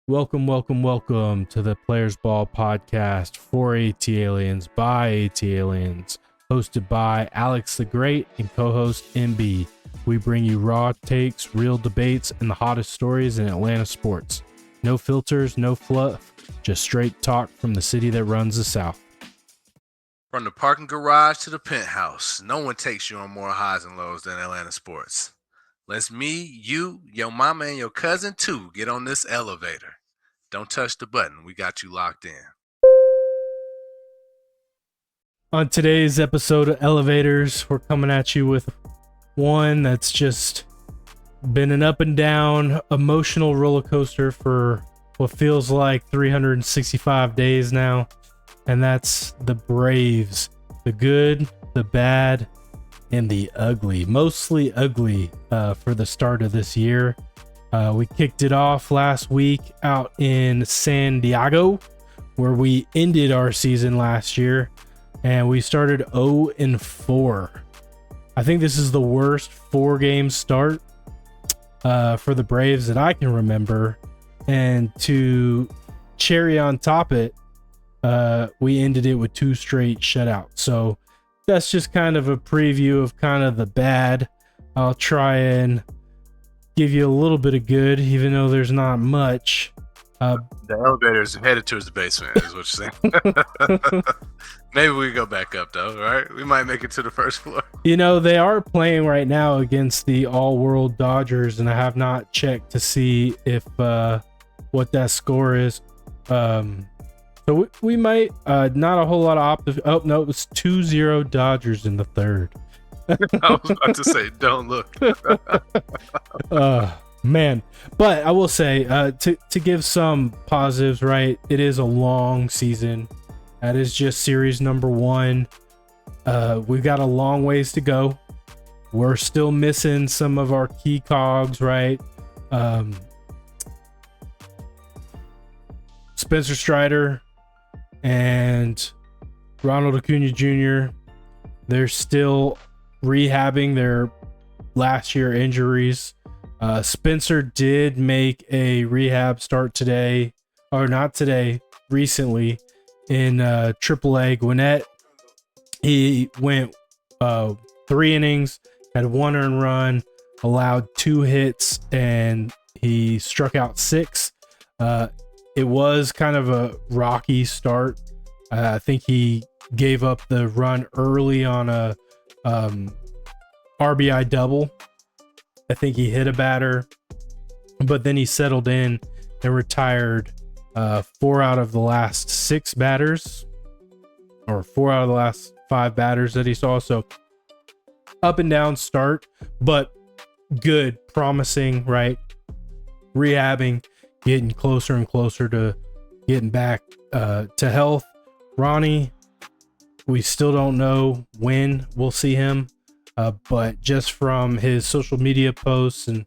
Welcome to the Players Ball podcast for AT Aliens by AT Aliens, hosted by Alex the Great and co-host MB. We bring you raw takes, real debates, and the hottest stories in Atlanta sports. No filters, no fluff, just straight talk from the city that runs the South. From the parking garage to the penthouse, no one takes you on more highs and lows than Atlanta sports. Let's me, you, your mama, and your cousin too get on this elevator. Don't touch the button. We got you locked in. On today's episode of Elevators, we're coming at you with one that's just been an up and down emotional roller coaster for what feels like 365 days now. And that's the Braves. The good, the bad, and the ugly. Mostly ugly for the start of this year. We kicked it off last week out in San Diego, where we ended our season last year, and we started 0-4. I think this is the worst 4-game start for the Braves that I can remember. And to cherry on top it, we ended it with 2 straight shutouts. So that's just kind of a preview of kind of the bad. I'll try and give you a little bit of good, even though there's not much. The elevator is headed towards the basement, is what you're saying. Maybe we go back up, though, right? We might make it to the first floor. You know, they are playing right now against the all-world Dodgers, and I have not checked to see if what that score is. So we might, not a whole lot of oh, no, it was 2-0 Dodgers in the third. I was about to say, don't look. Man, but I will say, to give some positives, right? It is a long season. That is just series number 1. We've got a long ways to go. We're still missing some of our key cogs, right? Spencer Strider and Ronald Acuna Jr., they're still rehabbing their last year injuries. Spencer did make a rehab start today, or not today, recently in AAA Gwinnett. He went 3 innings, had 1 earned run, allowed 2 hits, and he struck out 6. It was kind of a rocky start. I think he gave up the run early on a RBI double. I think he hit a batter, but then he settled in and retired 4 out of the last 6 batters, or 4 out of the last 5 batters that he saw. So up and down start, but good, promising, right? Rehabbing, getting closer and closer to getting back to health. Ronnie, we still don't know when we'll see him, but just from his social media posts and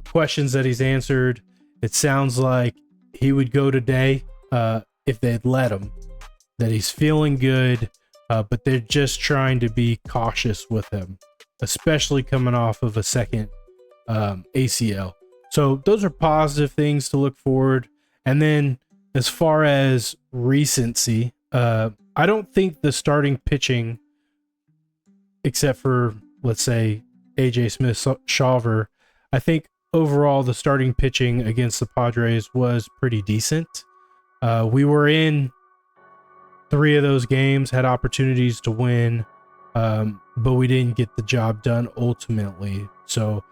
questions that he's answered, it sounds like he would go today if they'd let him, that he's feeling good, but they're just trying to be cautious with him, especially coming off of a second ACL. So those are positive things to look forward. And then as far as recency, I don't think the starting pitching, except for, let's say, AJ Smith-Shawver, I think overall the starting pitching against the Padres was pretty decent. We were in 3 of those games, had opportunities to win, but we didn't get the job done ultimately. So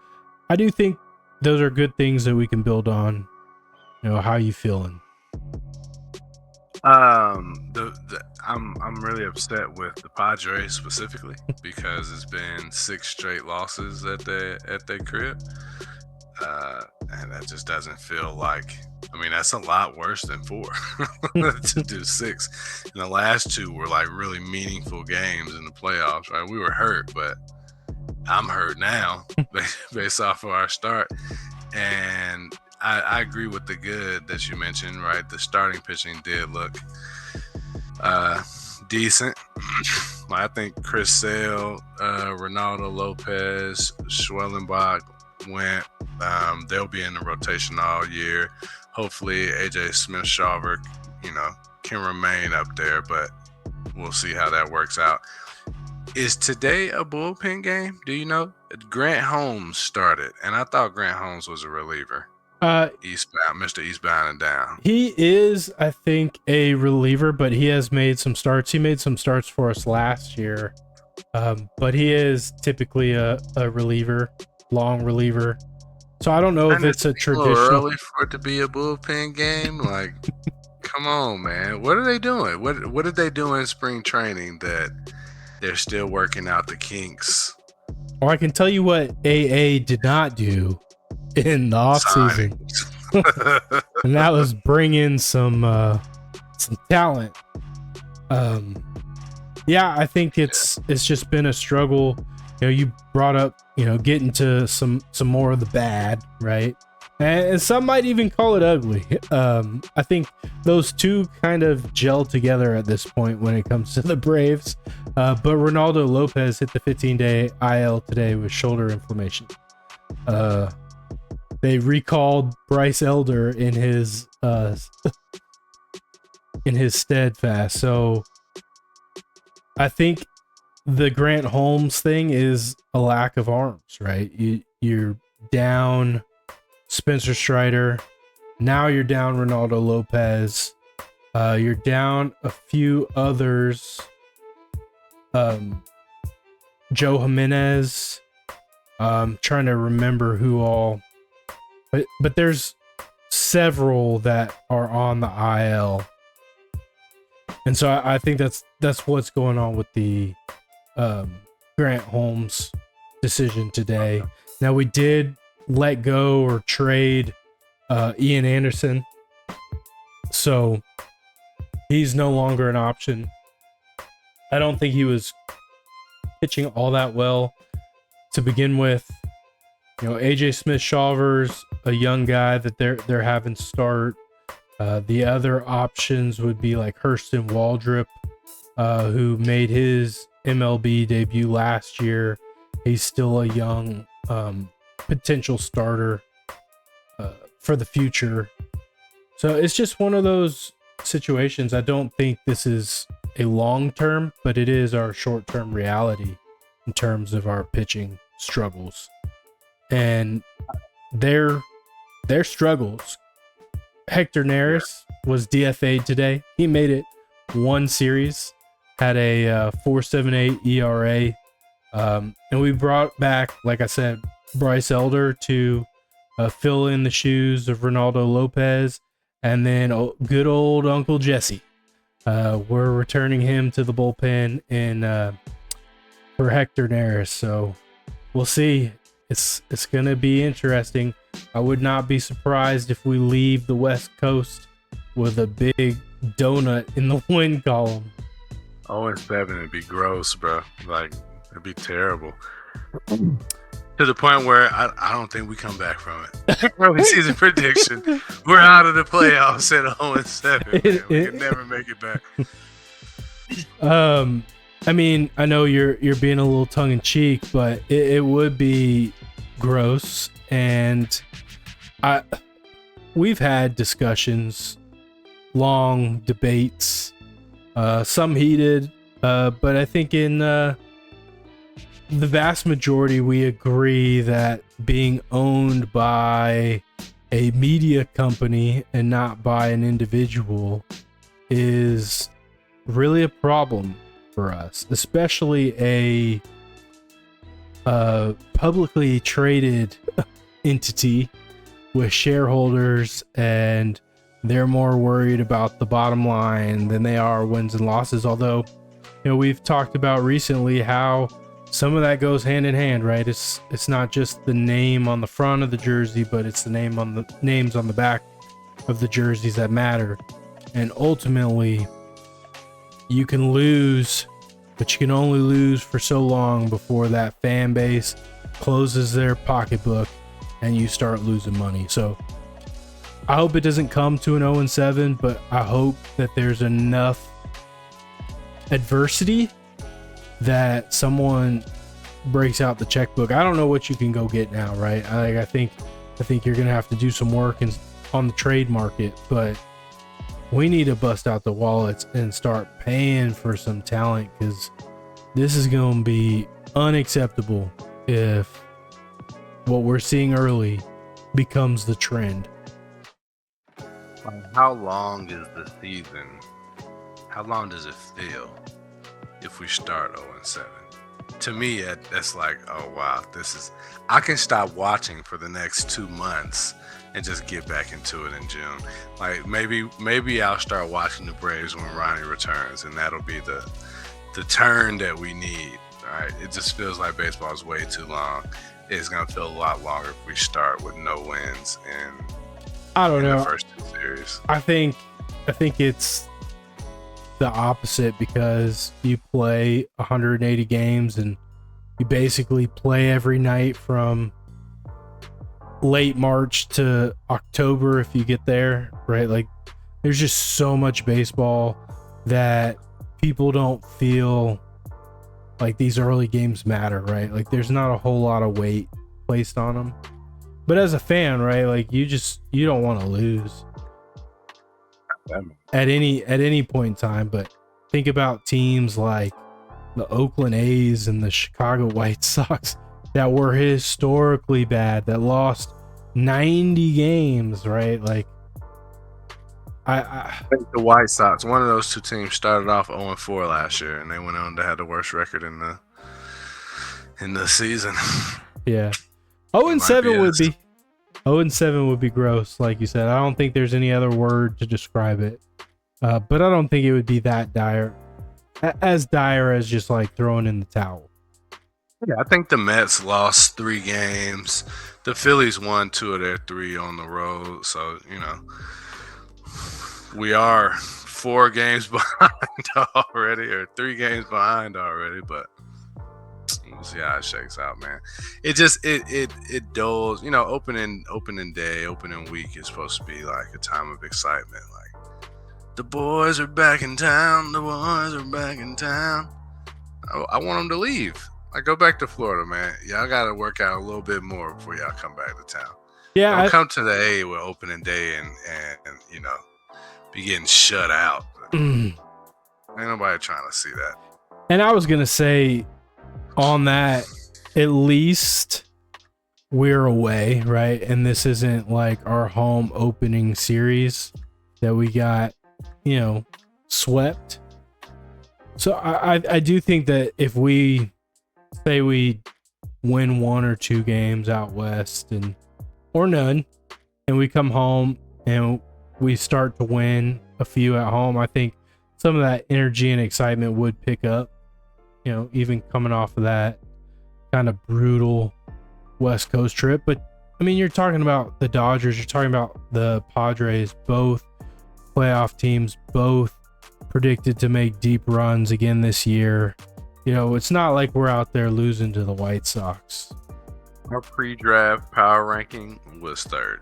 I do think those are good things that we can build on. You know, how you feeling? I'm really upset with the Padres specifically because it's been 6 straight losses at their crib, and that just doesn't feel like. I mean, that's a lot worse than 4 to do 6. And the last 2 were like really meaningful games in the playoffs, right? We were hurt, but I'm hurt now based off of our start. And I agree with the good that you mentioned, right? The starting pitching did look decent. I think Chris Sale, Ronaldo Lopez, Schwellenbach went. They'll be in the rotation all year. hopefully AJ Smith-Shawver, can remain up there, but we'll see how that works out. Is today a bullpen game? Do you know? Grant Holmes started, and I thought Grant Holmes was a reliever. Eastbound, Mr. Eastbound and Down. He is, I think, a reliever, but he has made some starts. He made some starts for us last year, but he is typically a reliever, long reliever. So I don't know if it's a traditional. Early for it to be a bullpen game, like, come on, man. What are they doing? What did they do in spring training that they're still working out the kinks? Well, I can tell you what AA did not do in the offseason. And that was bring in some talent. Yeah, I think it's just been a struggle. You brought up, getting to some more of the bad, right? And some might even call it ugly. I think those two kind of gel together at this point when it comes to the Braves. But Ronaldo Lopez hit the 15-day IL today with shoulder inflammation. They recalled Bryce Elder in his steadfast. So I think the Grant Holmes thing is a lack of arms, right? You're down Spencer Strider. Now you're down Ronaldo Lopez. You're down a few others. Joe Jimenez. I'm trying to remember who all. But there's several that are on the IL. And so I think that's what's going on with the Grant Holmes decision today. Now, we did let go or trade Ian Anderson, so he's no longer an option. I don't think he was pitching all that well to begin with. AJ Smith-Shawver's a young guy that they're having start. The other options would be like Hurston Waldrop, who made his MLB debut last year. He's still a young potential starter for the future. So it's just one of those situations. I don't think this is a long term, but it is our short term reality in terms of our pitching struggles. And their struggles. Hector Neris was DFA'd today. He made it one series, had a 4.78 ERA. And we brought back, like I said, Bryce Elder to fill in the shoes of Ronaldo Lopez. And then good old Uncle Jesse. We're returning him to the bullpen for Hector Neris. So we'll see. It's going to be interesting. I would not be surprised if we leave the West Coast with a big donut in the win column. 0-7 would be gross, bro. Like, it'd be terrible. To the point where I don't think we come back from it. Early season prediction. We're out of the playoffs at 0-7. We can never make it back. I mean, I know you're being a little tongue in cheek, but it would be gross. And we've had discussions, long debates, some heated, but I think in the vast majority we agree that being owned by a media company and not by an individual is really a problem for us, especially a publicly traded entity with shareholders, and they're more worried about the bottom line than they are wins and losses. Although, we've talked about recently how some of that goes hand in hand, right? It's not just the name on the front of the jersey, but it's the names on the back of the jerseys that matter. And ultimately, you can lose, but you can only lose for so long before that fan base closes their pocketbook and you start losing money. So I hope it doesn't come to an 0-7, but I hope that there's enough adversity that someone breaks out the checkbook. I don't know what you can go get now, right? I think you're gonna have to do some work and on the trade market, but we need to bust out the wallets and start paying for some talent, because this is going to be unacceptable if what we're seeing early becomes the trend. How long is the season? How long does it feel if we start 0-7? To me, that's like, oh wow, I can stop watching for the next 2 months and just get back into it in June. Like maybe I'll start watching the Braves when Ronnie returns, and that'll be the turn that we need. All right, it just feels like baseball is way too long. It's gonna feel a lot longer if we start with no wins and I don't know. The first 2 series. I think it's the opposite, because you play 180 games and you basically play every night from late March to October if you get there, right? Like there's just so much baseball that people don't feel like these early games matter, right? Like there's not a whole lot of weight placed on them. But as a fan, right, like you don't want to lose at any point in time. But think about teams like the Oakland A's and the Chicago White Sox that were historically bad, that lost 90 games, right? Like I think the White Sox, one of those 2 teams, started off 0-4 last year, and they went on to have the worst record in the season. Yeah. 0-7 would be gross, like you said. I don't think there's any other word to describe it. But I don't think it would be that dire. As dire as just like throwing in the towel. Yeah, I think the Mets lost 3 games. The Phillies won 2 of their 3 on the road. So, we are 4 games behind already, or 3 games behind already, but we'll see how it shakes out, man. It just it dulls, opening day, opening week is supposed to be like a time of excitement. Like the boys are back in town. The boys are back in town. I want them to leave. Like go back to Florida, man. Y'all got to work out a little bit more before y'all come back to town. Yeah, don't come to the A with opening day and be getting shut out. Ain't nobody trying to see that. And I was gonna say, on that, at least we're away, right? And this isn't like our home opening series that we got, swept. So I do think that if we say we win 1 or 2 games out west or none, and we come home and we start to win a few at home, I think some of that energy and excitement would pick up, even coming off of that kind of brutal West Coast trip. But I mean, you're talking about the Dodgers, you're talking about the Padres, both playoff teams, both predicted to make deep runs again this year. It's not like we're out there losing to the White Sox. Our pre-draft power ranking was 3rd.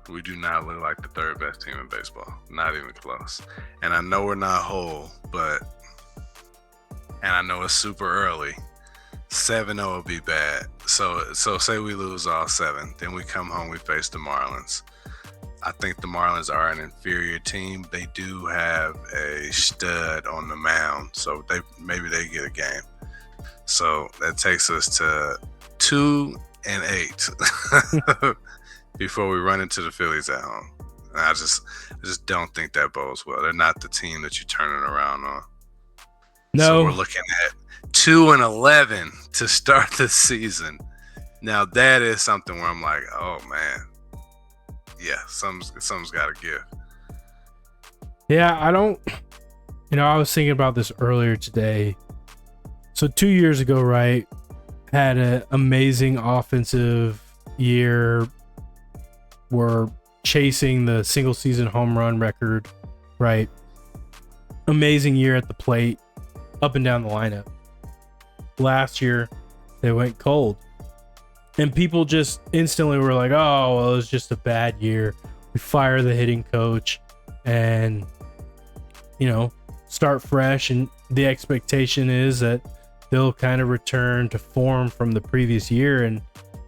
We do not look like the 3rd best team in baseball. Not even close. And I know we're not whole, and I know it's super early. 7-0 will be bad. So say we lose all 7. Then we come home, we face the Marlins. I think the Marlins are an inferior team. They do have a stud on the mound, so maybe they get a game. So that takes us to 2-8 before we run into the Phillies at home. And I just don't think that bodes well. They're not the team that you're turning around on. No. So we're looking at 2-11 to start the season. Now that is something where I'm like, oh man, yeah, something's got to give. Yeah, I don't. I was thinking about this earlier today. So 2 years ago, right, had an amazing offensive year. We're chasing the single season home run record, right? Amazing year at the plate, up and down the lineup. Last year, they went cold. And people just instantly were like, oh, well, it was just a bad year. We fire the hitting coach and, start fresh. And the expectation is that they'll kind of return to form from the previous year. And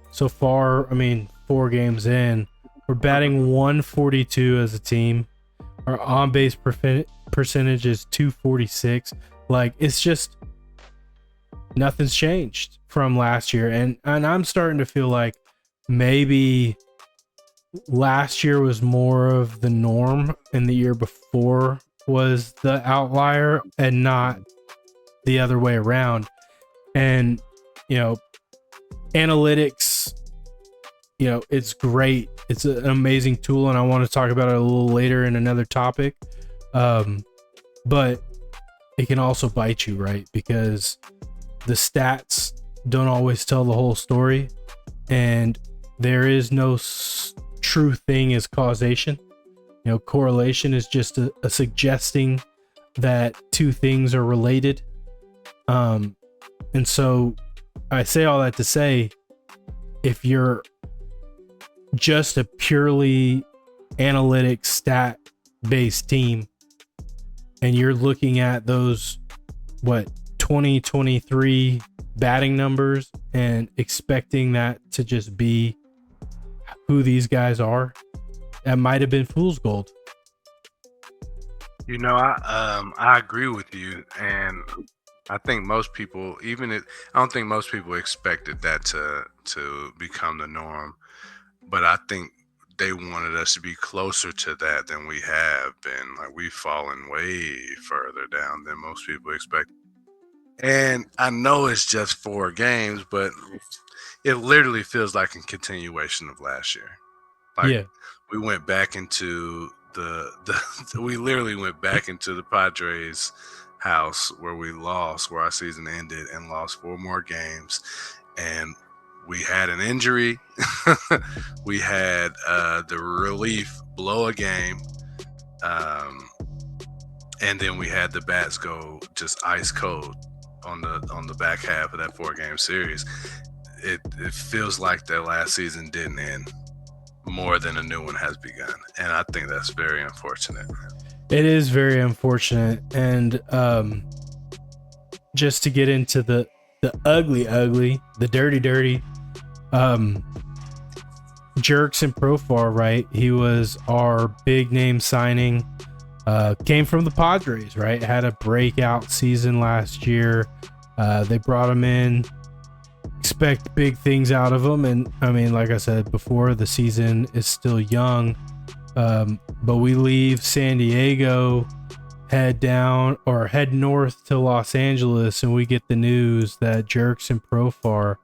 so far, 4 games in, We're batting 142 as a team. Our on base percentage is 246. Like, it's just nothing's changed from last year. And I'm starting to feel like maybe last year was more of the norm and the year before was the outlier and not the other way around. And, analytics, it's great. It's an amazing tool, and I want to talk about it a little later in another topic. But it can also bite you, right? Because the stats don't always tell the whole story, and there is no true thing as causation. Correlation is just a suggesting that two things are related. And so I say all that to say, if you're just a purely analytic stat based team and you're looking at those 2023 batting numbers and expecting that to just be who these guys are, that might have been fool's gold. I agree with you, and I think most people, I don't think most people expected that to become the norm, but I think they wanted us to be closer to that than we have been. Like, we've fallen way further down than most people expect. And I know it's just 4 games, but it literally feels like a continuation of last year. Like, we went back into we literally went back into the Padres house where our season ended and lost 4 more games. And we had an injury. We had the relief blow a game. And then we had the bats go just ice cold on the back half of that 4-game series. It feels like that last season didn't end more than a new one has begun, and I think that's very unfortunate. It is very unfortunate, and just to get into the ugly, the dirty, Jurickson Profar, right? He was our big name signing. Came from the Padres, right? Had a breakout season last year. They brought him in. Expect big things out of him, and I mean, like I said before, the season is still young. But we leave San Diego, head north to Los Angeles, and we get the news that Jurickson Profar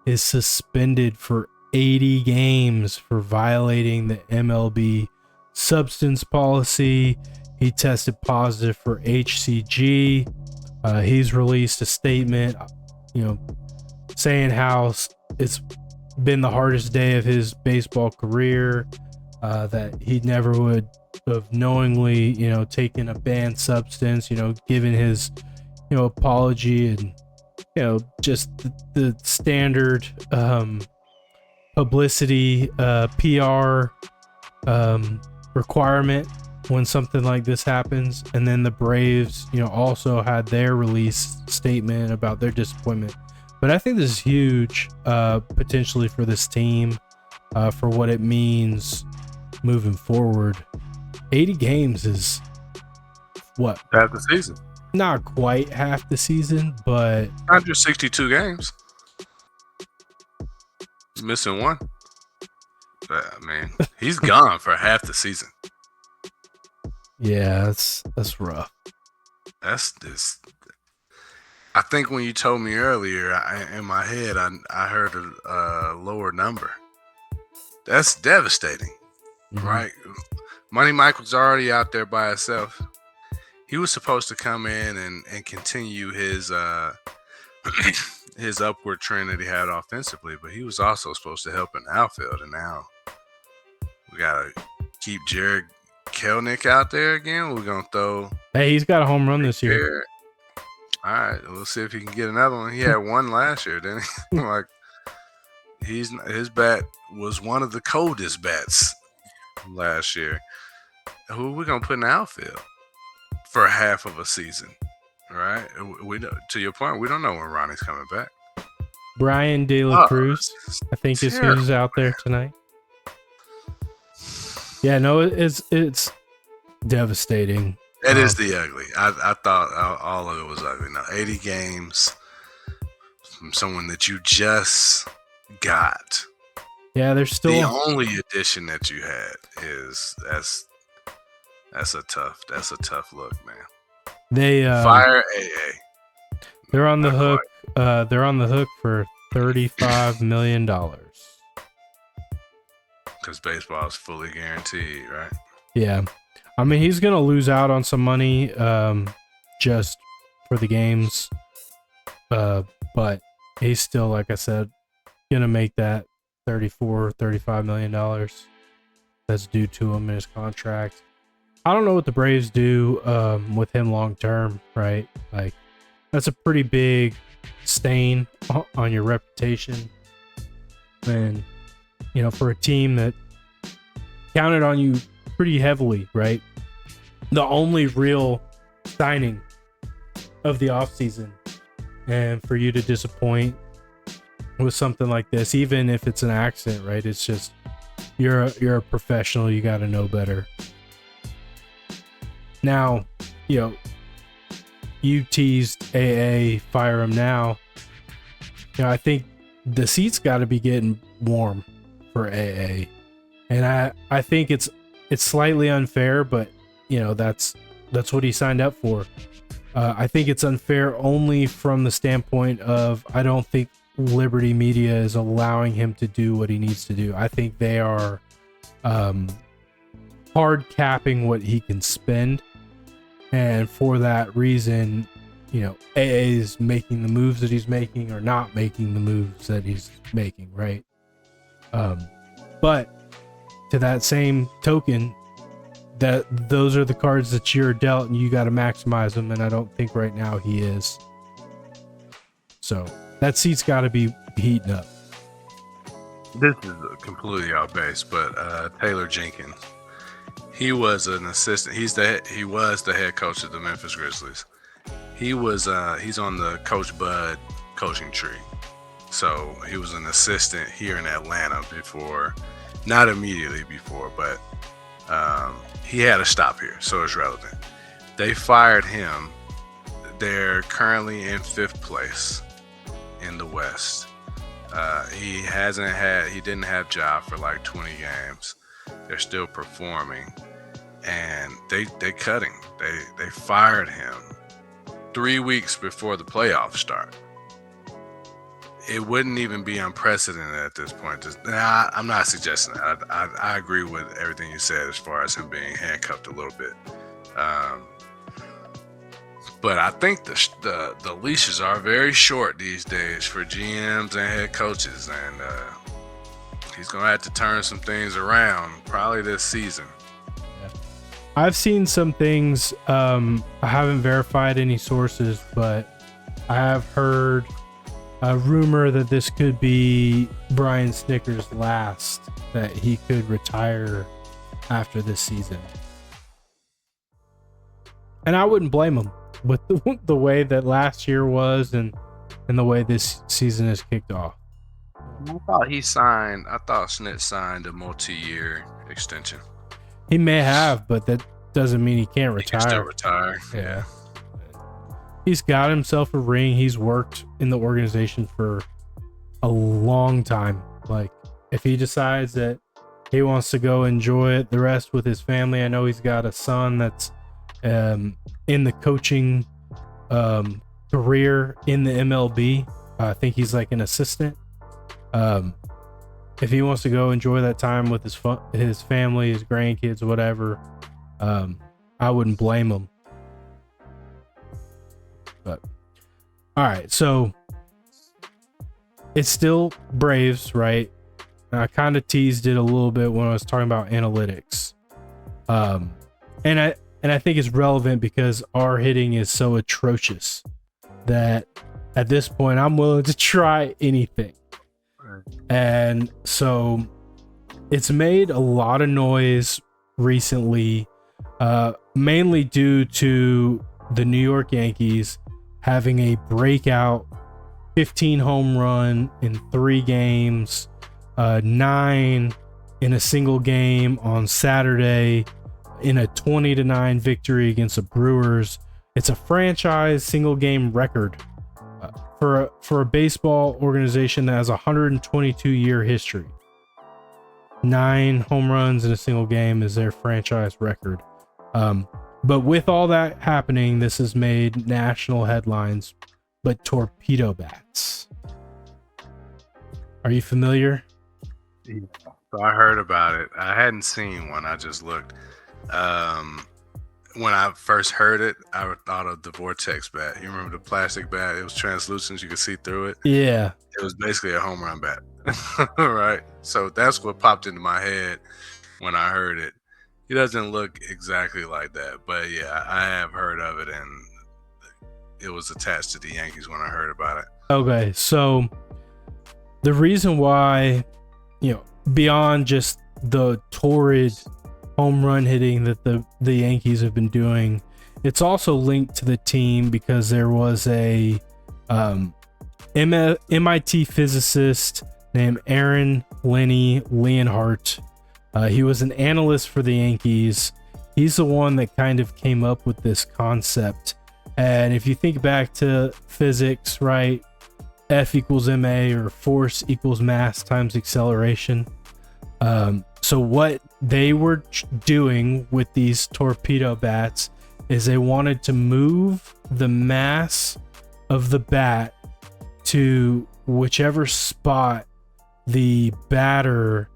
is suspended for 80 games for violating the MLB substance policy. He tested positive for HCG. He's released a statement, saying how it's been the hardest day of his baseball career, that he never would have knowingly, taken a banned substance, given his, apology and, just the standard publicity, PR requirement when something like this happens. And then the Braves, also had their release statement about their disappointment. But I think this is huge, potentially for this team, for what it means moving forward. 80 games is what? Half the season. Not quite half the season, but 162 games. He's missing one. I mean, he's gone for half the season. Yeah, that's rough. That's this. I think when you told me earlier, in my head, I heard a lower number. That's devastating, right? Money Michael's already out there by himself. He was supposed to come in and continue his his upward trend that he had offensively, but he was also supposed to help in the outfield, and now we gotta keep Jared Kelenic out there again. We're gonna throw. Hey, he's got a home run this year. All right, we'll see if he can get another one. He had one last year, didn't he? Like, his bat was one of the coldest bats last year. Who are we gonna put in the outfield for half of a season? Right? To your point, we don't know when Ronnie's coming back. Brian De La Cruz, I think, is who's out there tonight. Yeah, no, it's devastating. That is the ugly. I thought all of it was ugly. Now, 80 games from someone that you just got. Yeah, there's The still only addition that you had is that's a tough look, man. they Fire AA. they're on the Not hook. quite. They're on the hook for $35 million. Because baseball is fully guaranteed, right? Yeah, I mean he's gonna lose out on some money just for the games, but he's still, like I said, gonna make that $35 million that's due to him in his contract. I don't know what the Braves do with him long term, right? Like that's a pretty big stain on your reputation, and you know, for a team that counted on you pretty heavily, right? The only real signing of the offseason, and for you to disappoint with something like this, even if it's an accident, right? It's just you're a professional, you got to know better. Now, you know, you teased AA, fire him now. You know, I think the seats got to be getting warm for AA, and I think it's slightly unfair, but you know that's what he signed up for. I think it's unfair only from the standpoint of I don't think Liberty Media is allowing him to do what he needs to do. I think they are hard capping what he can spend, and for that reason, you know, AA is making the moves that he's making or not making the moves that he's making, right? But to that same token, that those are the cards that you're dealt and you got to maximize them, and I don't think right now he is. So that seat's got to be heating up. This is completely off base, but Taylor Jenkins, he was an assistant. He was the head coach of the Memphis Grizzlies. He's on the Coach Bud coaching tree. So he was an assistant here in Atlanta before, not immediately before, but he had a stop here, so it's relevant. They fired him. They're currently in 5th place in the West. He didn't have job for like 20 games. They're still performing, and they cut him. They fired him 3 weeks before the playoffs start. It wouldn't even be unprecedented at this point. I'm not suggesting that. I agree with everything you said as far as him being handcuffed a little bit. But I think the leashes are very short these days for GMs and head coaches, and he's going to have to turn some things around probably this season. I've seen some things. I haven't verified any sources, but I have heard a rumor that this could be Brian Snicker's last, that he could retire after this season. And I wouldn't blame him with the way that last year was and the way this season is kicked off. I thought Snit signed a multi-year extension. He may have, but that doesn't mean he can't retire. He can still retire. Yeah. He's got himself a ring. He's worked in the organization for a long time. Like, if he decides that he wants to go enjoy it the rest with his family, I know he's got a son that's in the coaching career in the MLB. I think he's like an assistant. If he wants to go enjoy that time with his family, his grandkids, whatever, I wouldn't blame him. But all right, so it's still Braves, right? And I kind of teased it a little bit when I was talking about analytics. And I think it's relevant because our hitting is so atrocious that at this point I'm willing to try anything. And so it's made a lot of noise recently, mainly due to the New York Yankees having a breakout 15 home run in 3 games, 9 in in a single game on Saturday in a 20-9 victory against the Brewers. It's a franchise single game record for a baseball organization that has a 122 year history. 9 home runs in a single game is their franchise record. But with all that happening, this has made national headlines. But torpedo bats. Are you familiar? Yeah. So I heard about it. I hadn't seen one. I just looked. When I first heard it, I thought of the Vortex bat. You remember the plastic bat? It was translucent. You could see through it. Yeah. It was basically a home run bat. Right? So that's what popped into my head when I heard it. It doesn't look exactly like that. But yeah, I have heard of it, and it was attached to the Yankees when I heard about it. Okay, so the reason why, beyond just the torrid home run hitting that the Yankees have been doing, it's also linked to the team because there was a MIT physicist named Aaron Lenny Leonhardt. He was an analyst for the Yankees. He's the one that kind of came up with this concept. And if you think back to physics, right? F equals ma, or force equals mass times acceleration. So what they were doing with these torpedo bats is they wanted to move the mass of the bat to whichever spot the batter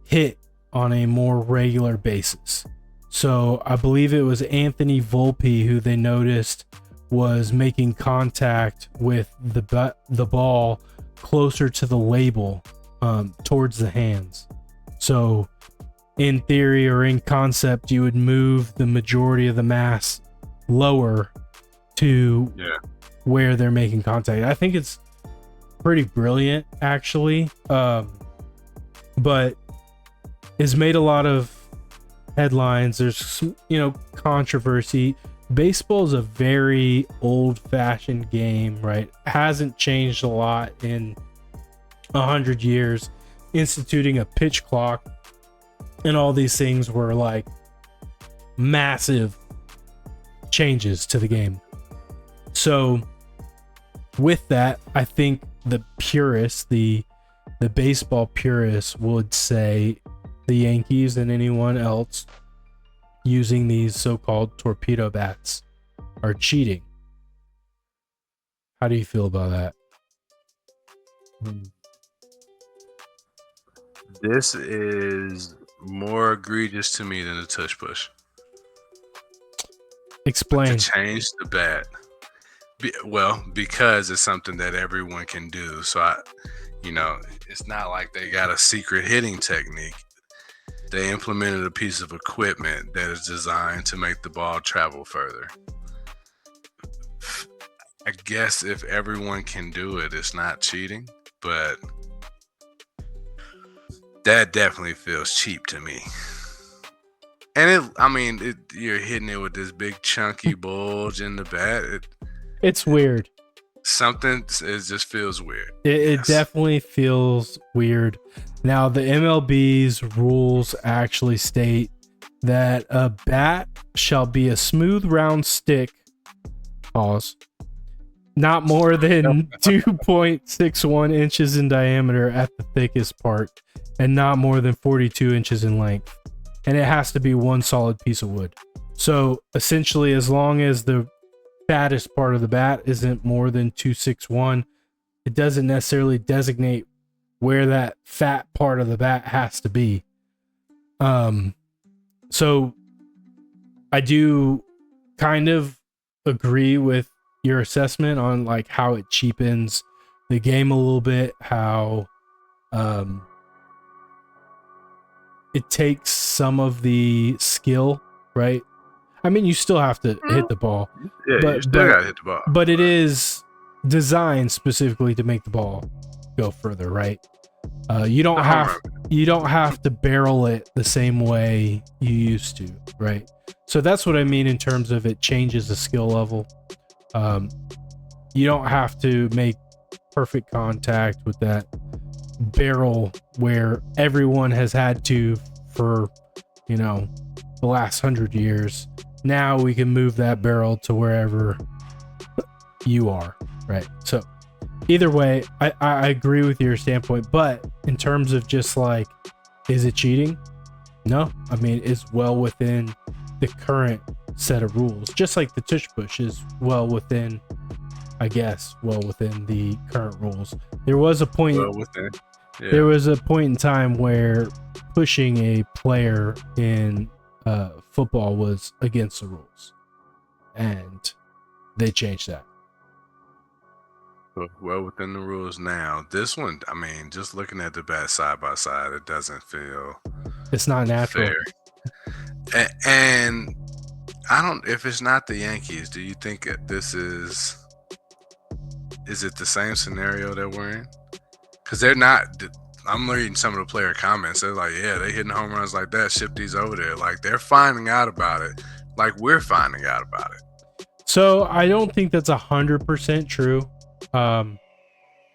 hit on a more regular basis. So I believe it was Anthony Volpe who they noticed was making contact with the ball closer to the label, towards the hands. So in theory or in concept, you would move the majority of the mass lower to where they're making contact. I think it's pretty brilliant, actually, but it's made a lot of headlines. There's controversy. Baseball is a very old-fashioned game, right? Hasn't changed a lot in 100 years. Instituting a pitch clock and all these things were like massive changes to the game. So with that, I think the purists, the baseball purists would say the Yankees and anyone else using these so-called torpedo bats are cheating. How do you feel about that? This is more egregious to me than a tush push. Explain. To change the bat. Because it's something that everyone can do. So it's not like they got a secret hitting technique. They implemented a piece of equipment that is designed to make the ball travel further. I guess if everyone can do it, it's not cheating, but that definitely feels cheap to me. And you're hitting it with this big chunky bulge in the bat. It's weird. It just feels weird. It definitely feels weird. Now, the MLB's rules actually state that a bat shall be a smooth, round stick, not more than 2.61 inches in diameter at the thickest part, and not more than 42 inches in length. And it has to be one solid piece of wood. So, essentially, as long as the fattest part of the bat isn't more than 261, it doesn't necessarily designate where that fat part of the bat has to be. So I do kind of agree with your assessment on like how it cheapens the game a little bit, how it takes some of the skill, right? I mean, you still have to hit the ball. Yeah, you still gotta hit the ball. But it is designed specifically to make the ball go further, right? You don't have to barrel it the same way you used to, right? So that's what I mean in terms of it changes the skill level. You don't have to make perfect contact with that barrel where everyone has had to for, you know, the last 100 years. Now we can move that barrel to wherever you are, right? So either way, I agree with your standpoint, but in terms of just like, is it cheating? No. I mean, it's well within the current set of rules, just like the tush push is well within, I guess, well within the current rules. There was a point. Well within. Yeah. There was a point in time where pushing a player in football was against the rules, and they changed that. Well within the rules now. This one, I mean, just looking at the bat side by side, it doesn't feel It's not natural. fair. And I don't. If it's not the Yankees, do you think that this is? Is it the same scenario that we're in? Because they're not. I'm reading some of the player comments. They're like, yeah, they hitting home runs like that. Ship these over there. Like they're finding out about it. Like we're finding out about it. So I don't think that's 100% true.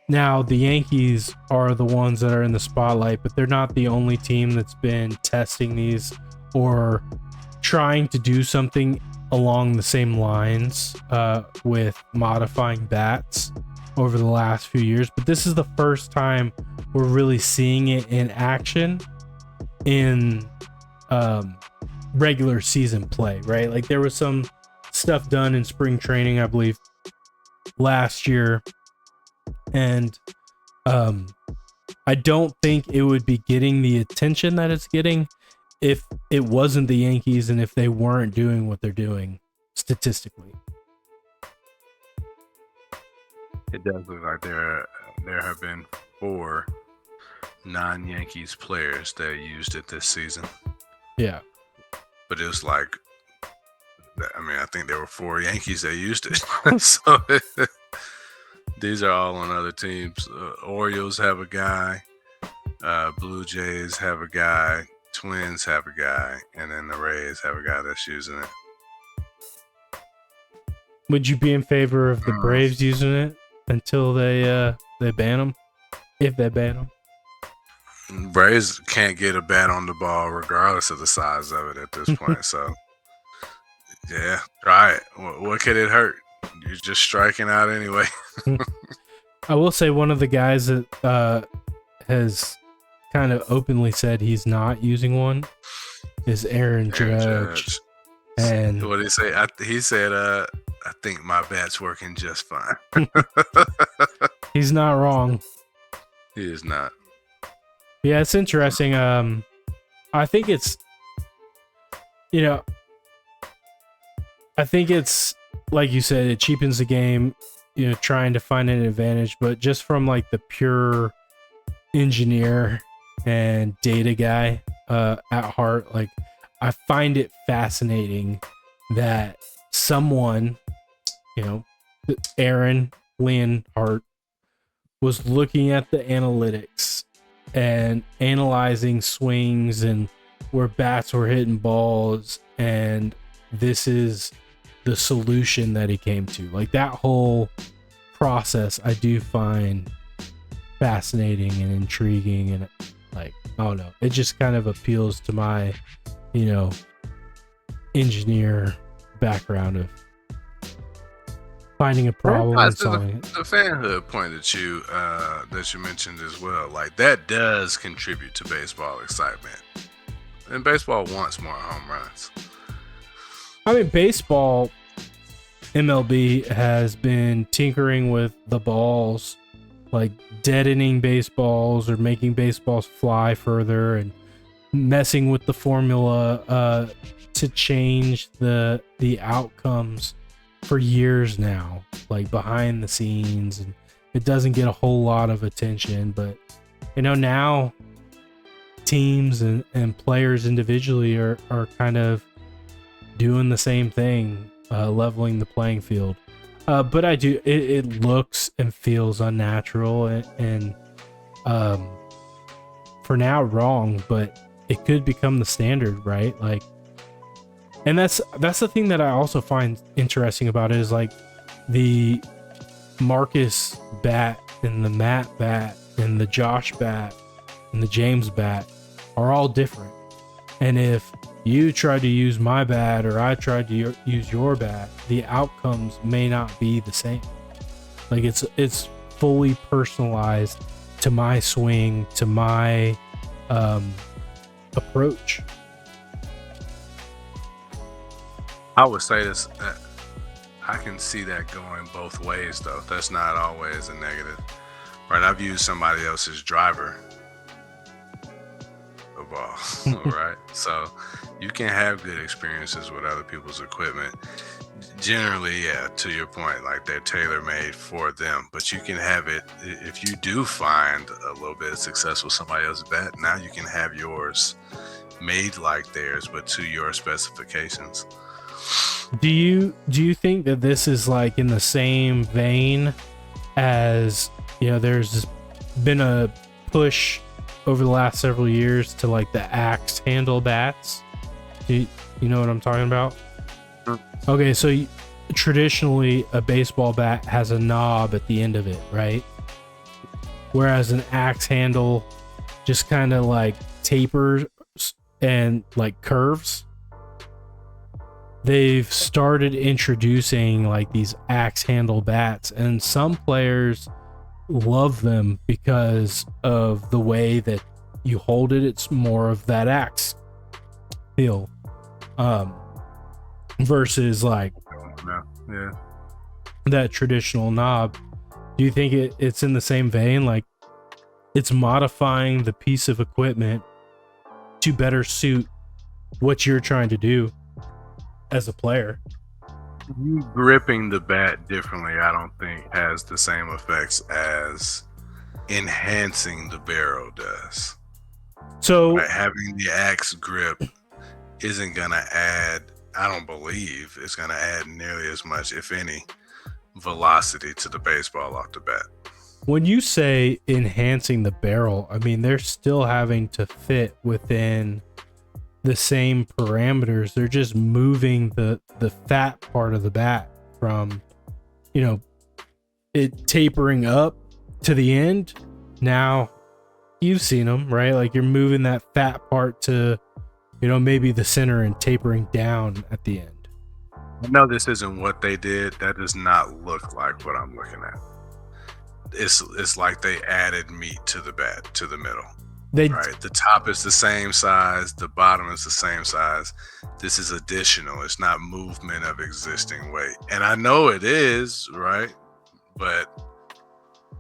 Now the Yankees are the ones that are in the spotlight, but they're not the only team that's been testing these or trying to do something along the same lines with modifying bats over the last few years. But this is the first time we're really seeing it in action in regular season play, right? Like there was some stuff done in spring training, I believe, last year, and I don't think it would be getting the attention that it's getting if it wasn't the Yankees and if they weren't doing what they're doing statistically. It does look like there have been 4 non-Yankees players that used it this season. Yeah. But it was like, I mean, I think there were 4 Yankees that used it. So these are all on other teams. Orioles have a guy. Blue Jays have a guy. Twins have a guy. And then the Rays have a guy that's using it. Would you be in favor of the Braves using it until they ban them? If they ban them? Braves can't get a bat on the ball regardless of the size of it at this point. So, yeah, try it. What could it hurt? You're just striking out anyway. I will say one of the guys that has kind of openly said he's not using one is Aaron Judge. And what did he say? He said, I think my bat's working just fine. He's not wrong. He is not. Yeah, it's interesting. I think it's, I think it's, like you said, it cheapens the game, trying to find an advantage, but just from like the pure engineer and data guy at heart, like I find it fascinating that someone, Aaron Leonhardt, was looking at the analytics and analyzing swings and where bats were hitting balls, and this is the solution that he came to. Like that whole process I do find fascinating and intriguing, and like, I don't know, it just kind of appeals to my engineer background of finding a problem and solving it. The fanhood point that you mentioned as well, like that does contribute to baseball excitement, and baseball wants more home runs. I mean, baseball, MLB has been tinkering with the balls, like deadening baseballs or making baseballs fly further and messing with the formula to change the outcomes for years now, like behind the scenes, and it doesn't get a whole lot of attention, but now teams and players individually are kind of doing the same thing, leveling the playing field. But it looks and feels unnatural and for now wrong, but it could become the standard, right? Like, and that's the thing that I also find interesting about it, is like the Marcus bat and the Matt bat and the Josh bat and the James bat are all different. And if you try to use my bat or I tried to use your bat, the outcomes may not be the same. Like it's fully personalized to my swing, to my approach. I would say this. I can see that going both ways, though. That's not always a negative, right? I've used somebody else's driver of ball, right? So you can have good experiences with other people's equipment. Generally, yeah, to your point, like they're tailor-made for them. But you can have it if you do find a little bit of success with somebody else's bat. Now you can have yours made like theirs, but to your specifications. Do you think that this is like in the same vein as, you know, there's been a push over the last several years to like the axe handle bats? You know what I'm talking about? Okay, so traditionally a baseball bat has a knob at the end of it, right? Whereas an axe handle just kind of like tapers and like curves. They've started introducing like these axe handle bats, and some players love them because of the way that you hold it. It's more of that axe feel, versus like that traditional knob. Do you think it's in the same vein? Like it's modifying the piece of equipment to better suit what you're trying to do as a player? You gripping the bat differently, I don't think has the same effects as enhancing the barrel does. So right? Having the axe grip isn't gonna add, I don't believe it's gonna add nearly as much, if any, velocity to the baseball off the bat. When you say enhancing the barrel, I mean they're still having to fit within the same parameters. They're just moving the fat part of the bat from, you know, it tapering up to the end. Now you've seen them, right? Like you're moving that fat part to, you know, maybe the center and tapering down at the end. I know this isn't what they did. That does not look like what I'm looking at. It's like they added meat to the bat, to the middle. Right. The top is the same size. The bottom is the same size. This is additional. It's not movement of existing weight. And I know it is, right? But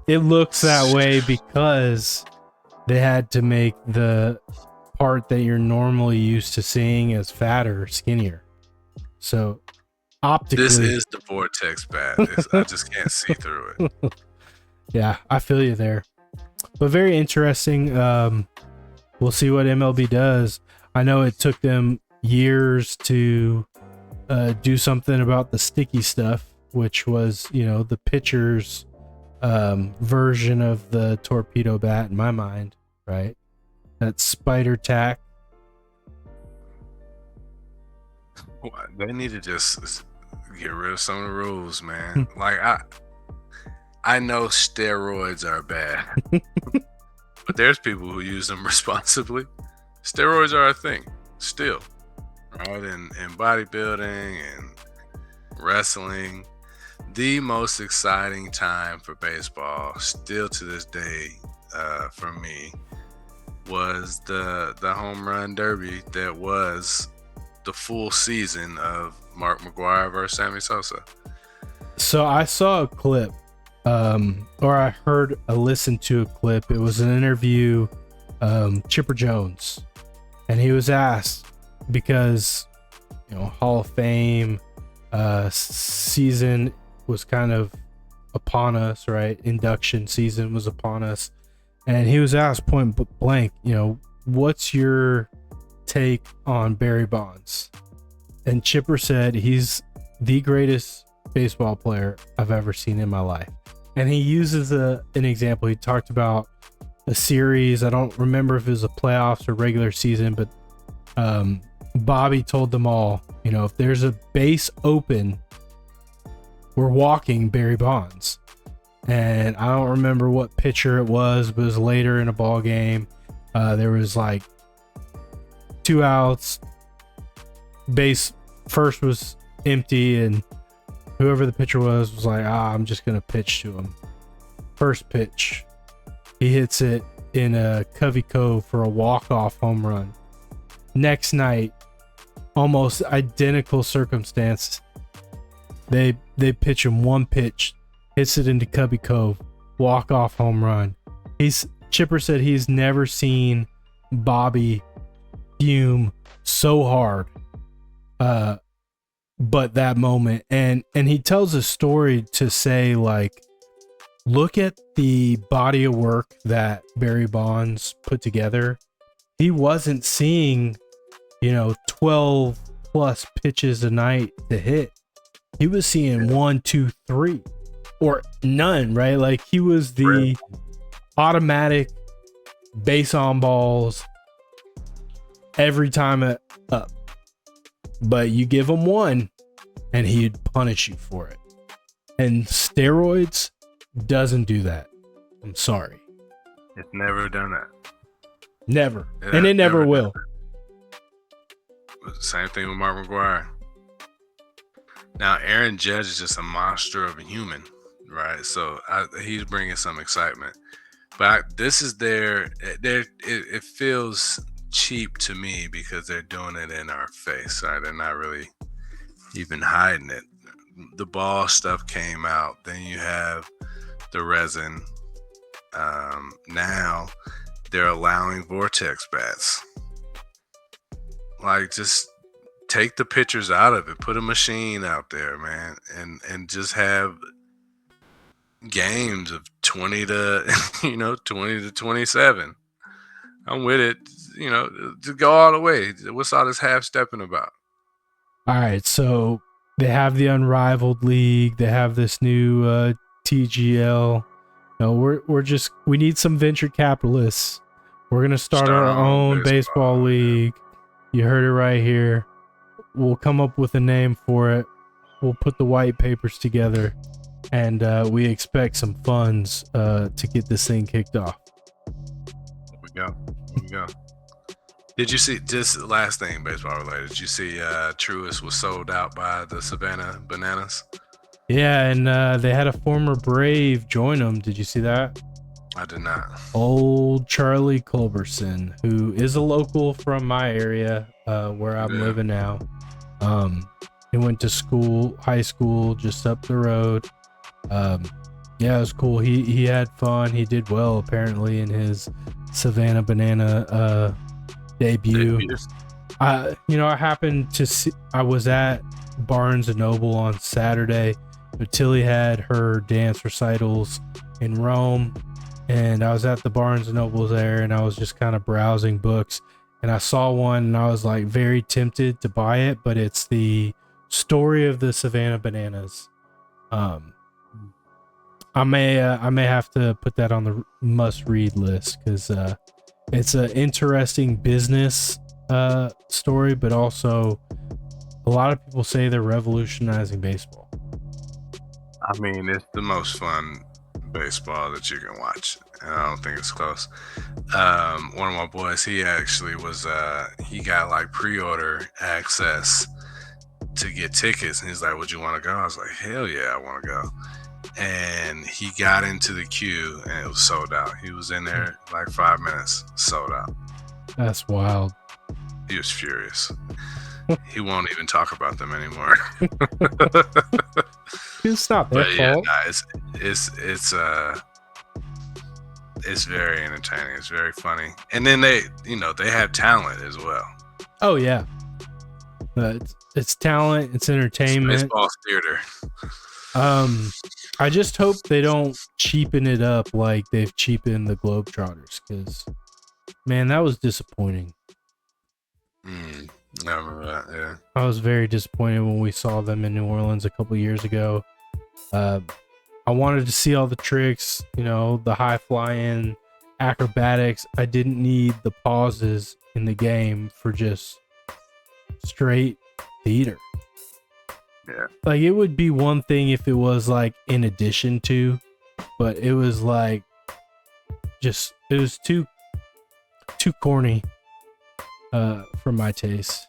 it looks that way because they had to make the part that you're normally used to seeing as fatter, skinnier. So optically, this is the vortex bat. I just can't see through it. Yeah, I feel you there. But very interesting. We'll see what MLB does. I know it took them years to do something about the sticky stuff, which was, you know, the pitcher's version of the torpedo bat in my mind, right? That spider tack. They need to just get rid of some of the rules, man. Like I know steroids are bad, but there's people who use them responsibly. Steroids are a thing still, right? In bodybuilding and wrestling, the most exciting time for baseball, still to this day, for me, was the home run derby that was the full season of Mark McGwire versus Sammy Sosa. So I saw a clip. Or I listened to a clip. It was an interview, Chipper Jones, and he was asked because, you know, Hall of Fame season was kind of upon us, right? Induction season was upon us, and he was asked point blank, you know, what's your take on Barry Bonds? And Chipper said he's the greatest baseball player I've ever seen in my life. And he uses an example. He talked about a series. I don't remember if it was a playoffs or regular season, but Bobby told them all, you know, if there's a base open, we're walking Barry Bonds. and I don't remember what pitcher it was, but it was later in a ball game. There was like 2 outs, base first was empty, and whoever the pitcher was like, I'm just gonna pitch to him. First pitch, he hits it in a Covey Cove for a walk-off home run. Next night, almost identical circumstance. They pitch him one pitch, hits it into Covey Cove, walk-off home run. Chipper said he's never seen Bobby fume so hard, but that moment. And he tells a story to say, like, look at the body of work that Barry Bonds put together. He wasn't seeing 12 plus pitches a night to hit. He was seeing 1, 2, 3 or none, right? Like, he was the automatic base on balls every time up, but you give him one and he'd punish you for it. And steroids doesn't do that. I'm sorry. It's never done that. Never. And it never will. Same thing with Mark McGwire. Now, Aaron Judge is just a monster of a human, right? So he's bringing some excitement. But this is it feels cheap to me because they're doing it in our face, right? They're not really even hiding it. The ball stuff came out. Then you have the resin. Now they're allowing vortex bats. Like, just take the pitchers out of it. Put a machine out there, man, and just have games of 20 to 27. I'm with it. To go all the way. What's all this half stepping about? All right, so they have the Unrivaled League. They have this new TGL. We need some venture capitalists. We're gonna start our own baseball league. You heard it right here. We'll come up with a name for it. We'll put the white papers together, and we expect some funds to get this thing kicked off. Here we go. Did you see, just last thing baseball related, did you see Truist was sold out by the Savannah Bananas? Yeah, and they had a former Brave join them. Did you see that? I did not. Old Charlie Culberson, who is a local from my area, where I'm living now. He went to high school just up the road. It was cool. He had fun. He did well apparently in his Savannah Banana debut. I happened to see. I was at Barnes and Noble on Saturday. Tilly had her dance recitals in Rome, and I was at the Barnes and Nobles there, and I was just kind of browsing books, and I saw one, and I was like very tempted to buy it, but it's the story of the Savannah Bananas. I may have to put that on the must-read list because it's an interesting business story, but also a lot of people say they're revolutionizing baseball. I mean, it's the most fun baseball that you can watch, and I don't think it's close. One of my boys, he actually was he got like pre-order access to get tickets, and he's like, would you want to go? I was like, hell yeah, I want to go. And he got into the queue and it was sold out. He was in there like 5 minutes, sold out. That's wild. He was furious. He won't even talk about them anymore. It's not their fault. It's very entertaining. It's very funny. And then they have talent as well. Oh yeah. It's talent, it's entertainment. It's baseball theater. I just hope they don't cheapen it up like they've cheapened the Globetrotters, because man, that was disappointing. I remember that, yeah. I was very disappointed when we saw them in New Orleans a couple years ago. I wanted to see all the tricks, the high flying acrobatics. I didn't need the pauses in the game for just straight theater. Yeah. Like, it would be one thing if it was like in addition to, but it was like it was too corny for my taste.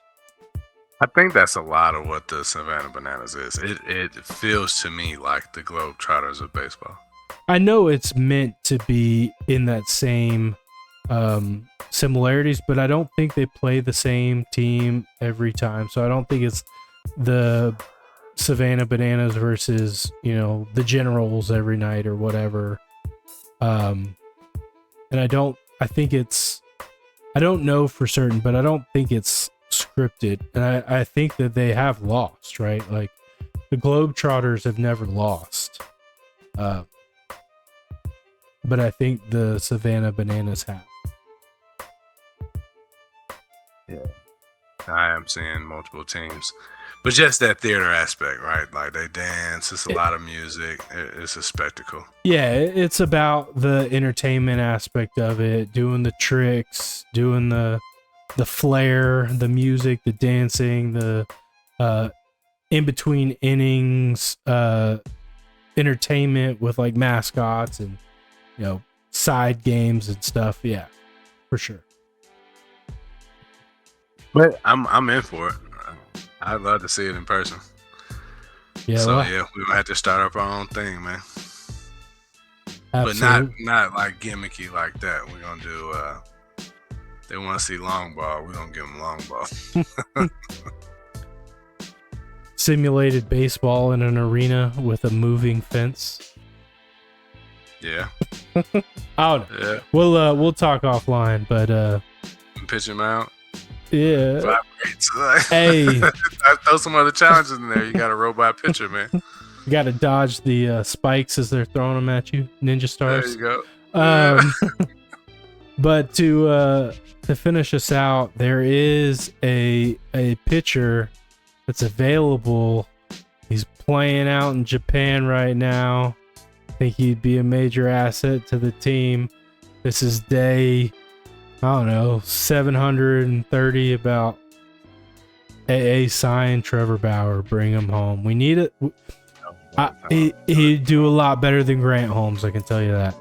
I think that's a lot of what the Savannah Bananas is. It feels to me like the Globetrotters of baseball. I know it's meant to be in that same similarities, but I don't think they play the same team every time. So I don't think it's the Savannah Bananas versus, the Generals every night or whatever. And I don't know for certain, but I don't think it's scripted. And I think that they have lost, right? Like the Globetrotters have never lost. But I think the Savannah Bananas have. Yeah. I am seeing multiple teams. But just that theater aspect, right? Like they dance, it's a lot of music, it's a spectacle. Yeah, it's about the entertainment aspect of it, doing the tricks, doing the flair, the music, the dancing, the in between innings entertainment with like mascots and side games and stuff. Yeah, for sure. But I'm in for it. I'd love to see it in person. Yeah. So yeah, we might have to start up our own thing, man. Absolutely. But not like gimmicky like that. We're gonna do. They want to see long ball. We're gonna give them long ball. Simulated baseball in an arena with a moving fence. Yeah. Oh, yeah. We'll talk offline, but pitching mound. Yeah. Vibrates. Hey. Throw some other challenges in there. You got a robot pitcher, man. You got to dodge the spikes as they're throwing them at you. Ninja stars. There you go. But to finish us out, there is a pitcher that's available. He's playing out in Japan right now. I think he'd be a major asset to the team. This is day, I don't know, 730. About AA sign Trevor Bauer, bring him home. We need it. He'd do a lot better than Grant Holmes, I can tell you that.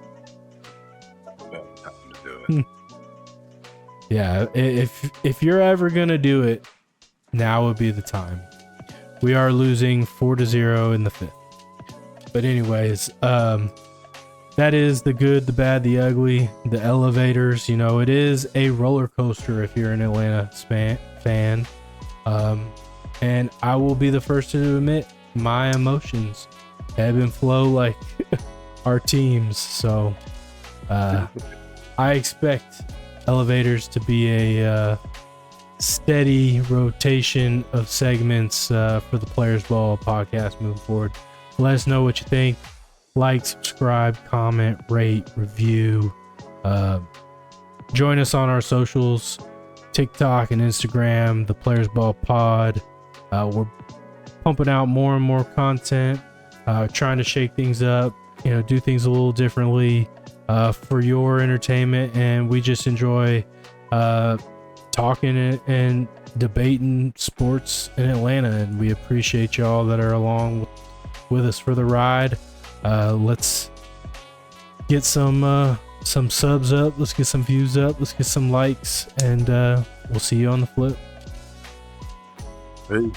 Yeah, if you're ever gonna do it, now would be the time. We are losing 4-0 in the 5th. But anyways, that is the good, the bad, the ugly, the elevators. It is a roller coaster if you're an Atlanta fan. And I will be the first to admit my emotions ebb and flow like our teams. So I expect elevators to be a steady rotation of segments for the Players Ball podcast moving forward. Let us know what you think. Like, subscribe, comment, rate, review. Join us on our socials, TikTok and Instagram, the Players Ball Pod. We're pumping out more and more content, trying to shake things up, do things a little differently for your entertainment. And we just enjoy talking and debating sports in Atlanta. And we appreciate y'all that are along with us for the ride. Let's get some subs up. Let's get some views up. Let's get some likes. And we'll see you on the flip. Hey.